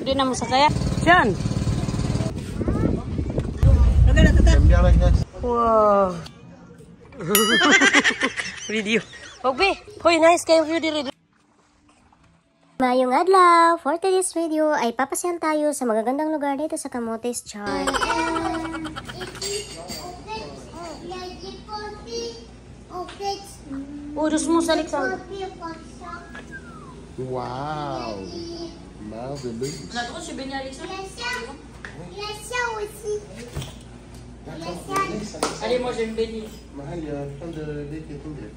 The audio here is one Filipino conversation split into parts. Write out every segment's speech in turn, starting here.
Hindi na mo sa kaya. Diyan. Wow. Video. Okay. Hoy, nice kayo view diri. Mayong adlaw! For today's video ay papasyahan tayo sa magagandang lugar dito sa Camotes Char. Urus mo sa liksan. Wow! Marvelous! Nato si Benyalisa.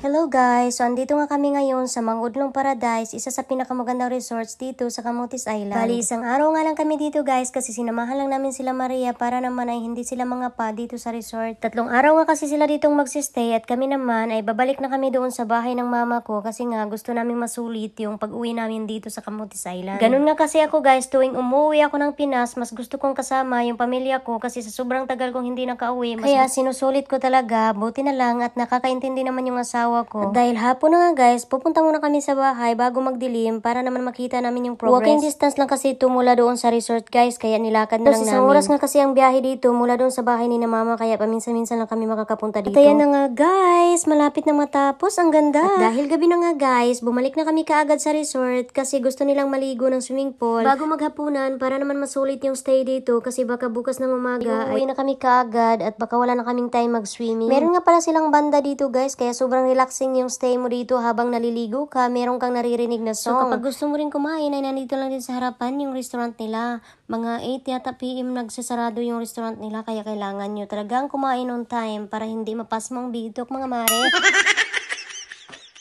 Hello guys! So andito nga kami ngayon sa Mangudlong Paradise, isa sa pinakamagandang resorts dito sa Camotes Island. Bali, isang araw nga lang kami dito guys kasi sinamahan lang namin sila Maria para naman ay hindi sila mga pa dito sa resort. 3 araw nga kasi sila ditong magsistay at kami naman ay babalik na kami doon sa bahay ng mama ko kasi nga gusto namin masulit yung pag-uwi namin dito sa Camotes Island. Ganun nga kasi ako guys, tuwing umuwi ako ng Pinas, mas gusto kong kasama yung pamilya ko kasi sa sobrang tagal kong hindi nakauwi. Kaya sinusulit ko talaga, buti na lang at nakakaintindi naman yung asawa ko. At dahil hapon na nga guys, pupunta muna kami sa bahay bago magdilim para naman makita namin yung progress. Walking distance lang kasi ito mula doon sa resort guys, kaya nilakad na lang namin. Isang oras nga kasi ang biyahe dito mula doon sa bahay ni na mama, kaya paminsan-minsan lang kami makakapunta dito. At ayan na nga guys, malapit na matapos, ang ganda. At dahil gabi na nga guys, bumalik na kami kaagad sa resort kasi gusto nilang maligo ng swimming pool bago maghapunan para naman masulit yung stay dito kasi baka bukas ng umaga ay uwi na kami kaagad at baka wala na kaming time mag-swimming. Meron nga pala silang banda dito guys, kaya sobrang relaxing yung stay mo dito habang naliligo ka, meron kang naririnig na song. So kapag gusto mo rin kumain ay nandito lang din sa harapan yung restaurant nila. Mga 8 yata PM nagsasarado yung restaurant nila, kaya kailangan nyo talagang kumain on time para hindi mapasmang bitok mga mare.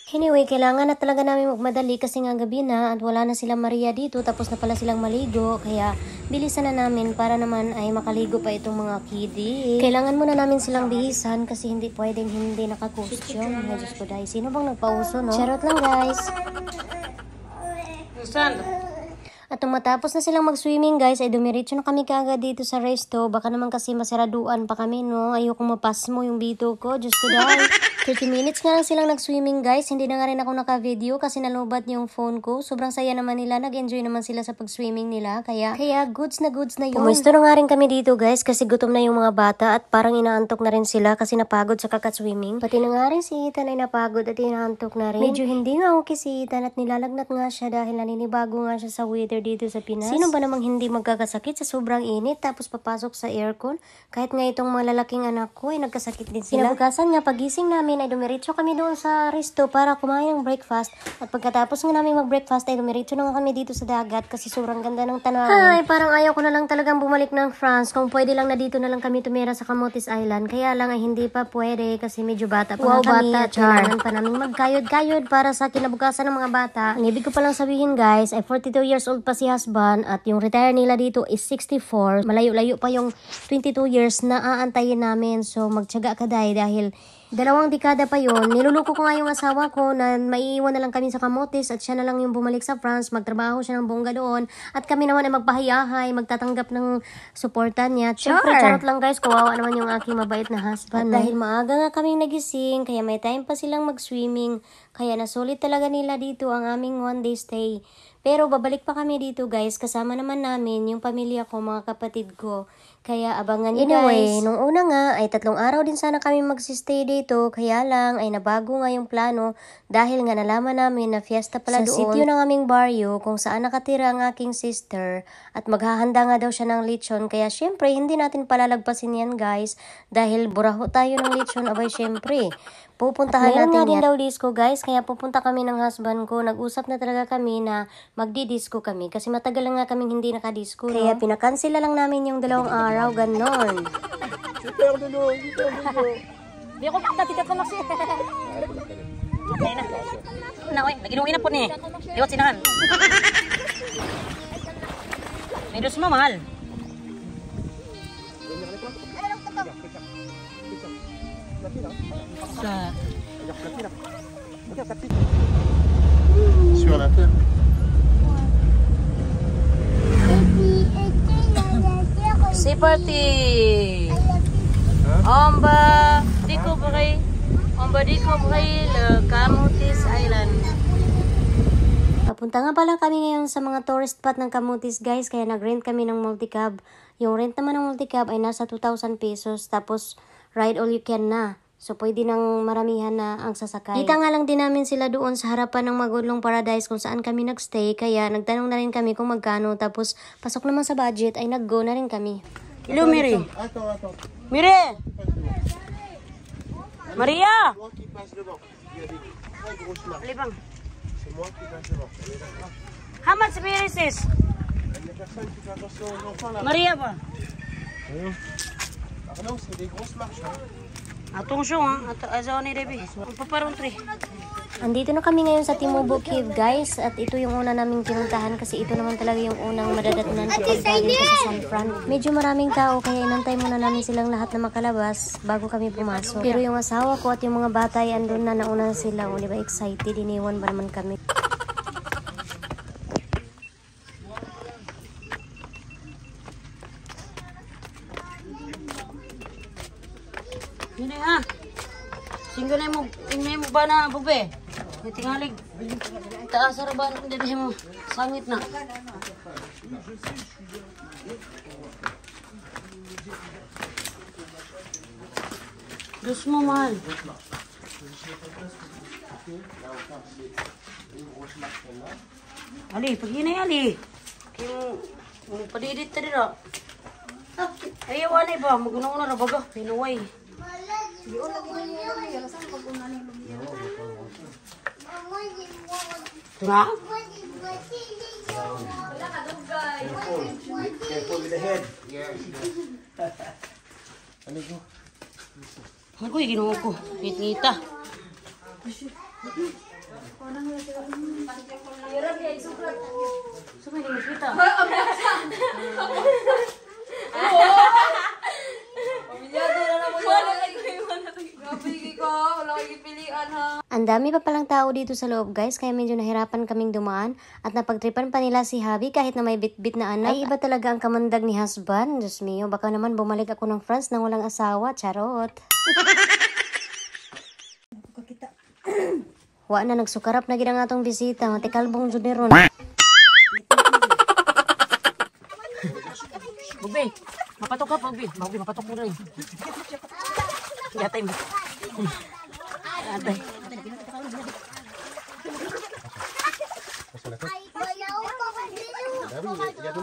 Anyway, kailangan na talaga namin magmadali kasi nga gabi na at wala na sila Maria dito, tapos na pala silang maligo, kaya bilisan na namin para naman ay makaligo pa itong mga kiddie. Kailangan muna namin silang bihisan kasi hindi pwedeng hindi naka-costume. Ay, Diyos ko dahil, sino bang nagpauso, no? Charot lang guys. At matapos na silang mag-swimming guys, ay dumiretso na kami kaagad dito sa resto. Baka naman kasi masaraduan pa kami, no? Ayoko mapasmo yung bito ko. Diyos ko dahil. 30 minutes nga lang silang nag-swimming guys. Hindi na nga rin ako naka-video kasi nalubat yung phone ko. Sobrang saya naman nila. Nag-enjoy naman sila sa pag-swimming nila. Kaya goods na yun. Pumusto na nga rin kami dito guys kasi gutom na yung mga bata at parang inaantok na rin sila kasi napagod sa kakat-swimming. Pati na nga rin si Ethan ay napagod at inaantok na rin. Medyo hindi nga okay si Ethan at nilalagnat nga siya dahil naninibago nga siya sa weather dito sa Pinas. Sino ba namang hindi magkakasakit sa sobrang init tapos papasok sa aircon? Kahit nga itong mga lalaking anak ko ay nagkasakit din sila. Kinabukasan nga pagising namin ay dumiretso kami doon sa resto para kumain ng breakfast. At pagkatapos nga namin mag-breakfast ay dumiretso na nga kami dito sa dagat kasi sobrang ganda ng tanawin. Ay, parang ayaw ko na lang talagang bumalik ng France. Kung pwede lang na dito na lang kami tumira sa Camotes Island. Kaya lang ay hindi pa pwede kasi medyo bata pa kami. At kailangan pa namin magkayod-kayod para sa kinabukasan ng mga bata. Ang ibig ko palang sabihin guys ay 42 years old pa si husband at yung retire nila dito is 64. Malayo-layo pa yung 22 years na aantayin namin. So magtiyaga ka dahil 2 dekada pa yon. Niluluko ko nga yung asawa ko na maiiwan na lang kami sa Camotes at siya na lang yung bumalik sa France. Magtrabaho siya ng bongga doon at kami naman ay magpahiyahay, magtatanggap ng suporta niya. Siyempre, charot lang guys, kawawa naman yung aking mabait na husband. At dahil maaga nga kaming nagising, kaya may time pa silang mag-swimming, kaya nasulit talaga nila dito ang aming 1-day stay. Pero babalik pa kami dito guys, kasama naman namin yung pamilya ko, mga kapatid ko. Kaya abangan nyo guys. Anyway, nung una nga ay 3 araw din sana kami magsistay dito, kaya lang ay nabago nga yung plano dahil nga nalaman namin na fiesta pala doon sa sitio ng aming baryo kung saan nakatira ang aking sister at maghahanda nga daw siya ng lechon. Kaya syempre hindi natin palalagpasin yan guys dahil buraho tayo ng lechon. Abay syempre pupuntahan natin yan. Daw disco guys, kaya pupunta kami ng husband ko. Nag-usap na talaga kami na magdi-disco kami kasi matagal lang nga kaming hindi nakadisco. Kaya pinakansela lang namin yung 2 araw, ganon. Di ako pagkatikat ko maksi. Okay na. Naoy, naginuwi na po ni. Liwat sinahan. May dos mo, mahal. Sur la terre. C'est parti. On va découvrir le Camotes Island. Punta nga pala kami ngayon sa mga tourist spot ng Camotes guys, kaya nag-rent kami ng multicab. Yung rent naman ng multicab ay nasa 2,000 pesos, tapos ride all you can na. So, pwede nang maramihan na ang sasakay. Kita nga lang din namin sila doon sa harapan ng Magudlong Paradise kung saan kami nagstay. Kaya nagtanong na rin kami kung magkano. Tapos, pasok naman sa budget ay nag-go na rin kami. Hello, Miri. Attends. Miri! Maria! Moi qui passe devant. Il y a des très grosses marques. Alibang. C'est moi qui passe devant. Elle est d'accord. How much Miri sis? Il y a personne qui fait attention aux enfants là. Maria ba? Arnaud, c'est des grosses marches. Hein. Attention ha. Azaw ni Debbie. Ang paparong 3. Andito na kami ngayon sa Timubo Cave guys. At ito yung una naming pinuntahan kasi ito naman talaga yung unang madadatnan kapag galing ka sa San Fran. Medyo maraming tao kaya inantay muna namin silang lahat na makalabas bago kami pumasok. Pero yung asawa ko at yung mga bata ay andun na nauna sila. O diba excited? Iniwan ba naman kami? Yun ha. Singgo na mo ba na bube? Tingalig. Taas ra ba din mo sangit na. Dus mo mahal. Ali, paghinay ali. Kimo mo padidit ta dira. Ayaw ani ba magunong na baga pinuway. Tuna? Careful with the head. Yeah. Allez, go. Ako yung ginawa ko. Ngit-ngita. So, may ngit-ngita. Ang dami pa palang tao dito sa loob guys, kaya medyo nahirapan kaming dumaan at napagtripan pa nila si Javi kahit na may bit-bit na anak. Ay iba talaga ang kamandag ni husband. Diyos mio, baka naman bumalik ako ng France nang walang asawa. Charot. Wa na nagsukarap na gina nga atong bisita. Matikalbong jud ni ron. Bugbe, mapatok ka, Bugbe. Bugbe, mapatok mo rin. Yatay mo. Yatay.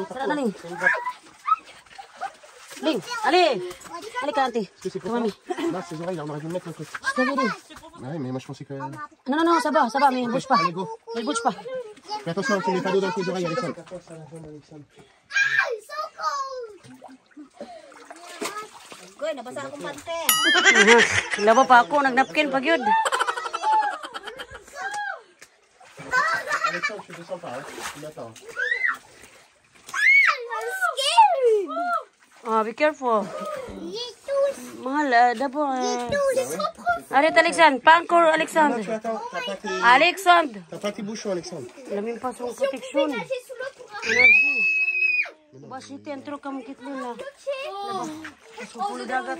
Tara na, Ling. Ling, ali. Ali ka, auntie. Mami. Là, ses oreilles, on aurait dû le mettre de côté. Sabi din. Ouais, mais moi je pensais que. Non, ça va, mais bouge pas. Allez, go. Mais bouge pas. Fais attention, tu mets pas d'eau dans tes oreilles, Alexandre. Laba pa ako, nagnapkin pag yun. Alexandre, tu descends pas, hein. Tu m'attends. Ah, be careful. Mahal, dabo. Arrête, Alexandre. Pas encore, Non, tu Alexandre. attends, Alexandre. t'as pas tes bouchons, Alexandre. Lamin pa sa protection. Basiti, entro ka mong kitlin na. Sumpuli dagat.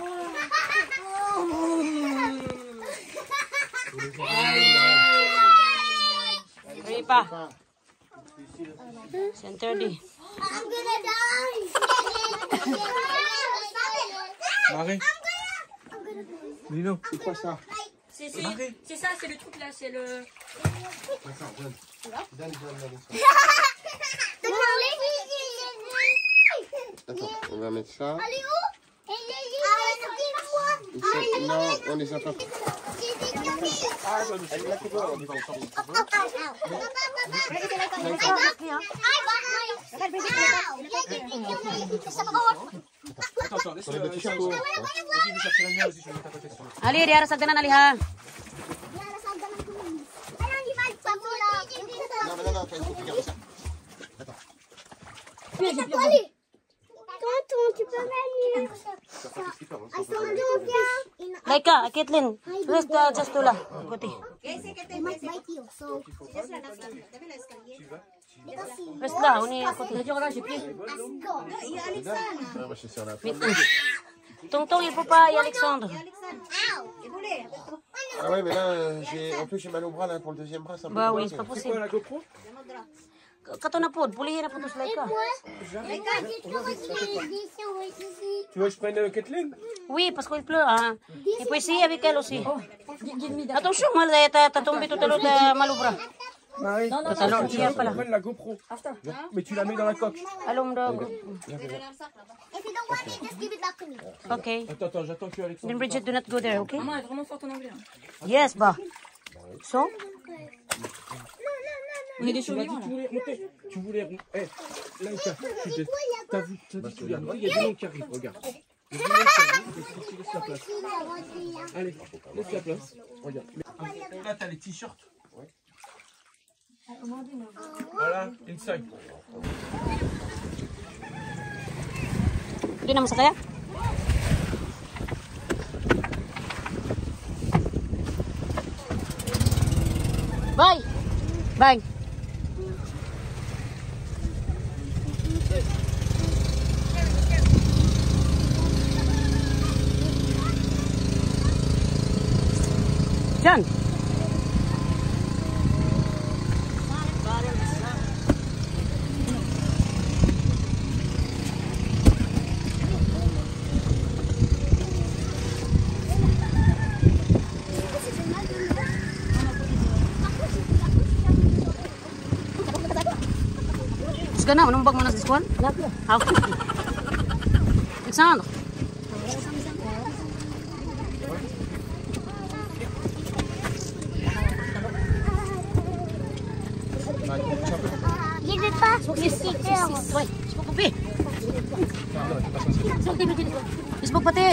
Hurry pa. Center D. I'm gonna die. Marie. Lino, c'est quoi ça? C'est ça, c'est le truc là, c'est le... Donne, Attends, on va mettre ça. Elle est où? Elle est où? Non, on les a pas. Sur les petits chapeaux. Ali, di harus sagdanan Ali ha. Non, il faut regarder ça. Attends. Tonton, tu peux venir. Ça fait ce qu'il fait, hein. Laika, Kitlin. Please, just tula. Guti. They might bite you, so Please la, uni Guti. let's go. Ah, moi, je suis sur la Tungtong ipo pa, Alexandre. Ow! Ah ouais, mais là, en plus, j'ai mal au bras là, pour le deuxième bras. C'est un peu Bah oui, compliqué. c'est pas possible. La GoPro? Kato na po, pulihin na po to sa laika. Regarde, tu peux retirer des dessins ici. Tu veux que je prenne Kathleen? Oui, parce qu'il pleut. Ah. Et puis si, avec elle aussi. Attention, mal tatombi to talo ta malubra. Marie, Talo, iya pala. prenne la GoPro. Mais tu la mets dans la coque. Alom daw. If you don't want it, just give it back to me. Okay. Attends, j'attends que Alexandre. Then Bridget, do not go there, okay? Maman est vraiment forte en anglais. Yes, ba. So? On est des Tu m'as dit survivants que là. tu voulais. Eh, Laïka, t'as vu, il y a du monde qui arrive, regarde. Il y a du monde qui arrive, et laisse la place. Allez, laisse la place. Regarde. Là, t'as les t-shirts. Voilà, inside. Hindi na masakaya? Bye! Bye! Diyan! Terus gana, anong bag mo na sa school? Ako. Iksan. Il veut pas. Wait, isbog papi. Isbog pati.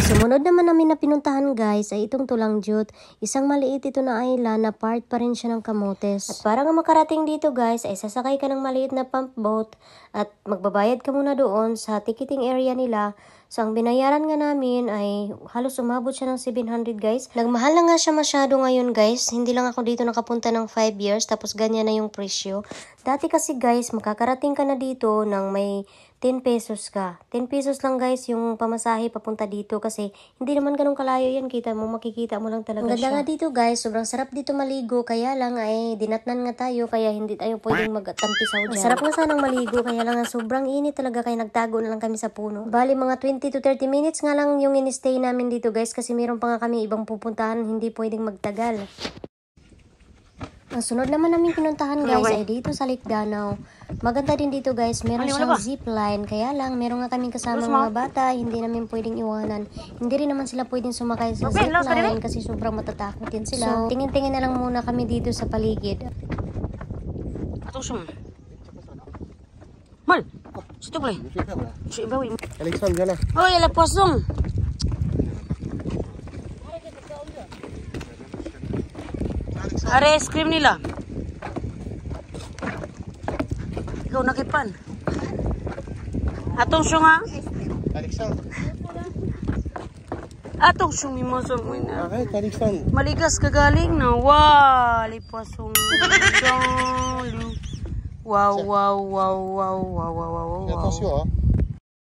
Sumunod naman namin na pinuntahan guys ay itong Tulangjut. Isang maliit ito na island na part pa rin siya ng Camotes. At para nga makarating dito guys ay sasakay ka ng maliit na pump boat at magbabayad ka muna doon sa ticketing area nila. So ang binayaran nga namin ay halos umabot siya ng 700 guys. Nagmahal na nga siya masyado ngayon guys. Hindi lang ako dito nakapunta ng 5 years tapos ganyan na yung presyo. Dati kasi guys makakarating ka na dito ng may 10 pesos ka. 10 pesos lang guys yung pamasahe papunta dito kasi hindi naman ganun kalayo yan. Kita mo, makikita mo lang talaga siya. Ang ganda nga dito guys, sobrang sarap dito maligo. Kaya lang ay dinatnan nga tayo kaya hindi tayo pwedeng magtampisaw dyan. Sarap nga sanang maligo kaya lang sobrang init talaga kaya nagtago na lang kami sa puno. Bali mga 20 to 30 minutes nga lang yung in-stay namin dito guys kasi meron pa nga kami ibang pupuntahan hindi pwedeng magtagal. Ang sunod naman namin pinuntahan guys ay dito sa Lake Danau. Maganda din dito guys, meron siyang zipline. Kaya lang, meron nga kaming kasama mga bata, hindi namin pwedeng iwanan. Hindi rin naman sila pwedeng sumakay sa zipline kasi sobrang matatakot din sila. So, tingin-tingin na lang muna kami dito sa paligid. Attention. Mal, s'il te plaît. Je vais faire là. Bah oui. Alexandre, viens là. Oh, il y a la poisson. Are ice cream nila. Ikaw nakipan. Attention ha. Alexandre. Attention mimoso mo na. Arrête, Alexandre. Maligas ka galing na. Wow, lipasong. Wow, wow, wow, wow, wow, wow, wow, Fais wow. attention, hein.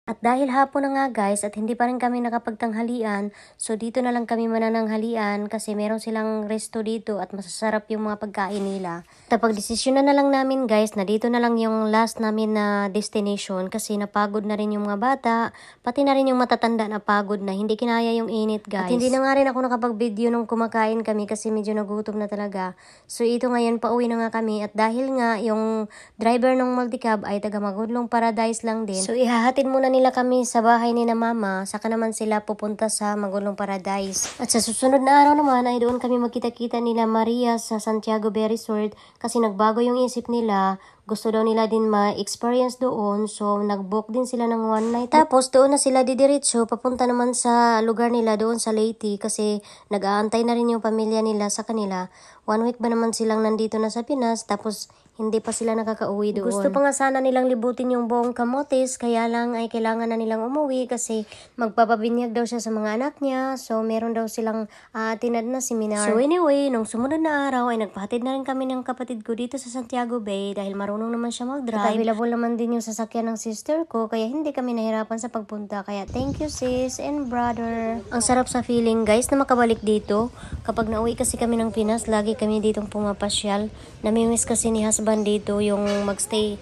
At dahil hapon na nga guys at hindi pa rin kami nakapagtanghalian, so dito na lang kami manananghalian kasi meron silang resto dito at masasarap yung mga pagkain nila. Napag-desisyon na lang namin guys na dito na lang yung last namin na destination kasi napagod na rin yung mga bata, pati na rin yung matatanda na pagod na hindi kinaya yung init guys. At hindi na nga rin ako nakapag-video nung kumakain kami kasi medyo nagutom na talaga. So ito ngayon pauwi na nga kami at dahil nga yung driver ng multicab ay taga Magudlong Paradise lang din, so ihahatid muna nila kami sa bahay ni na mama, saka naman sila pupunta sa Magulong Paradise. At sa susunod na araw naman ay doon kami magkita-kita nila Maria sa Santiago Bay Resort kasi nagbago yung isip nila. Gusto daw nila din ma-experience doon, so nag-book din sila ng one night. Tapos doon na sila didiretso, papunta naman sa lugar nila doon sa Leyte kasi nag-aantay na rin yung pamilya nila sa kanila. 1 week ba naman silang nandito na sa Pinas, tapos hindi pa sila nakakauwi doon. Gusto pa nga sana nilang libutin yung buong Camotes, kaya lang ay kailangan na nilang umuwi kasi magpapabinyag daw siya sa mga anak niya. So meron daw silang tinad na seminar. So anyway, nung sumunod na araw ay nagpahatid na rin kami ng kapatid ko dito sa Santiago Bay dahil marunong naman siya mag-drive. At available naman din yung sasakyan ng sister ko kaya hindi kami nahirapan sa pagpunta. Kaya thank you sis and brother. Ang sarap sa feeling guys na makabalik dito. Kapag nauwi kasi kami ng Pinas, lagi kami ditong pumapasyal. Namimiss kasi ni husband dito yung magstay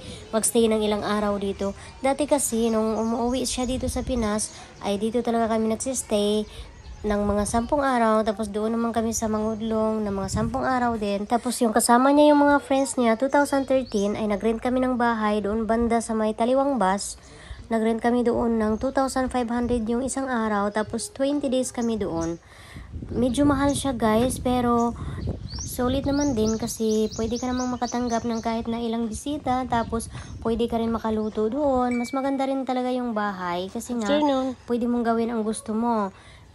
ng ilang araw dito. Dati kasi nung umuwi siya dito sa Pinas ay dito talaga kami nagsistay ng mga 10 araw, tapos doon naman kami sa Mangudlong ng mga 10 araw din. Tapos yung kasama niya yung mga friends niya 2013 ay nagrent kami ng bahay doon banda sa may Taliwang Bus. Nagrent kami doon ng 2,500 yung isang araw, tapos 20 days kami doon. Medyo mahal siya guys, pero solid naman din kasi pwede ka namang makatanggap ng kahit na ilang bisita, tapos pwede ka rin makaluto doon. Mas maganda rin talaga yung bahay kasi nga pwede mong gawin ang gusto mo.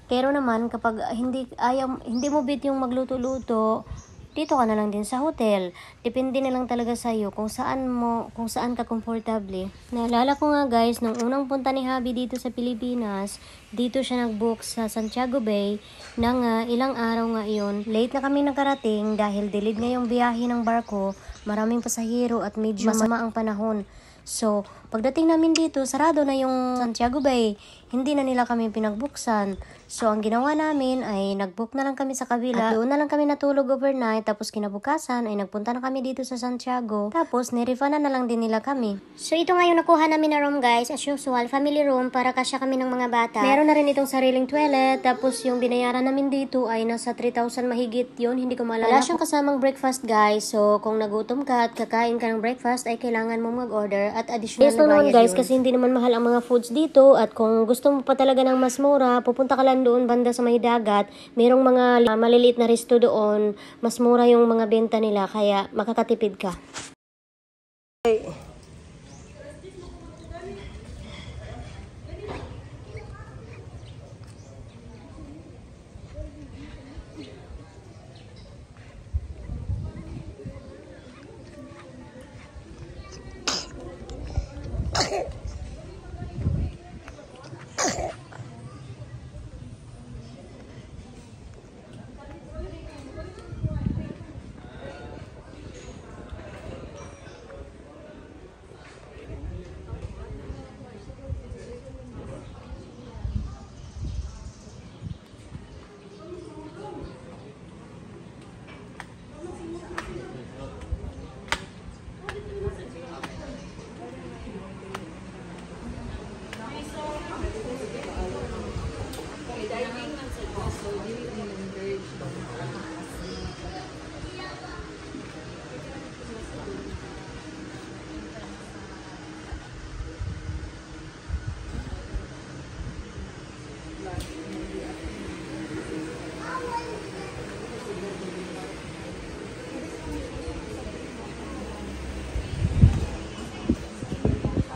Pero naman kapag hindi mo bit yung magluto-luto, dito ka na lang din sa hotel. Depende na lang talaga sa iyo kung saan ka komportable. Naalala ko nga guys, nung unang punta ni Habi dito sa Pilipinas, dito siya nag-book sa Santiago Bay ng ilang araw nga iyon. Late na kami nakarating dahil delayed nga yung biyahe ng barko, maraming pasahero at medyo masama ang panahon. So, pagdating namin dito, sarado na yung Santiago Bay. Hindi na nila kami pinagbuksan. So, ang ginawa namin ay nag-book na lang kami sa kabila. At doon na lang kami natulog overnight. Tapos kinabukasan ay nagpunta na kami dito sa Santiago. Tapos, nirefund na lang din nila kami. So, ito nga yung nakuha namin na room guys. As usual, family room para kasya kami ng mga bata. Meron na rin itong sariling toilet. Tapos, yung binayaran namin dito ay nasa 3,000 mahigit yun. Hindi ko maalala. Wala siyang kasamang breakfast guys. So, kung nagutom ka at kakain ka ng breakfast ay kailangan mong mag-order at additional na bayad guys, kasi hindi naman mahal ang mga foods dito. At kung gusto mo pa talaga ng mas mura, pupunta ka lang doon banda sa may dagat. Merong mga maliliit na resto doon. Mas mura yung mga benta nila, kaya makakatipid ka.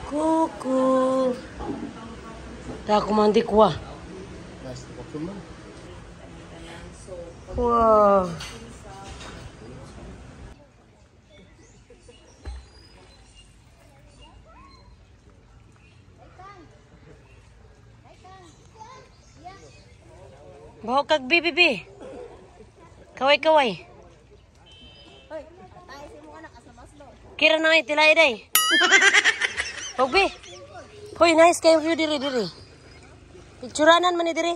Coucou. T'as commandé quoi? C'est pour tout le monde. Wow. Bawa kag bibi. Kaway-kaway. Kira na ay tilay day. Pagbi. Hoy, nice kayo view diri. Picturanan man ni diri.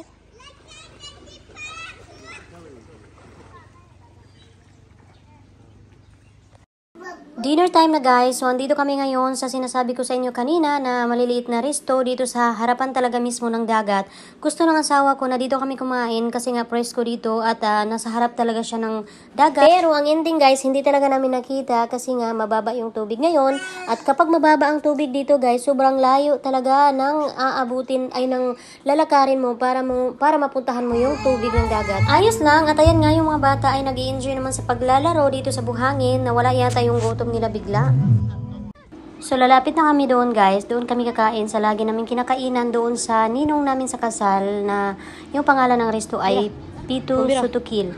Dinner time na guys. So, andito kami ngayon sa sinasabi ko sa inyo kanina na maliliit na resto dito sa harapan talaga mismo ng dagat. Gusto ng asawa ko na dito kami kumain kasi nga presko dito at nasa harap talaga siya ng dagat. Pero ang ending guys, hindi talaga namin nakita kasi nga mababa yung tubig ngayon. At kapag mababa ang tubig dito guys, sobrang layo talaga ng aabutin ay ng lalakarin mo para mapuntahan mo yung tubig ng dagat. Ayos lang at ayan nga yung mga bata ay nag-i-enjoy naman sa paglalaro dito sa buhangin na wala yata yung gutom nila bigla. So lalapit na kami doon guys, doon kami kakain sa lagi namin kinakainan doon sa ninong namin sa kasal na yung pangalan ng resto ay Pitu Sutukil.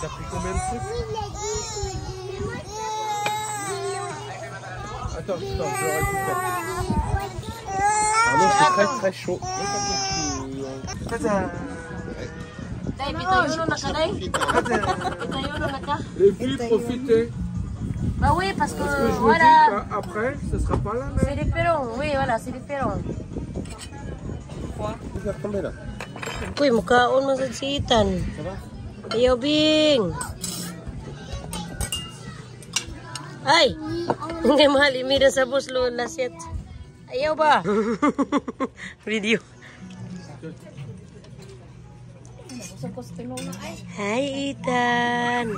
T'as pris combien de trucs? Attends, je récupère. Ah non, c'est très très chaud. Tay, pitayo na ka, day. Pitayo na ka. Les filles, profitez. Bah oui, parce que Parce que je me dis voilà. qu'après, ce sera pas la même. C'est différent, oui, voilà, c'est différent. Vous faire tomber là. Uy, mukhaon man sa sitan. Ayaw, Bing. Ay! Hindi mahal imida sa buslo na set. Ayaw ba? Video. Hi, Ethan.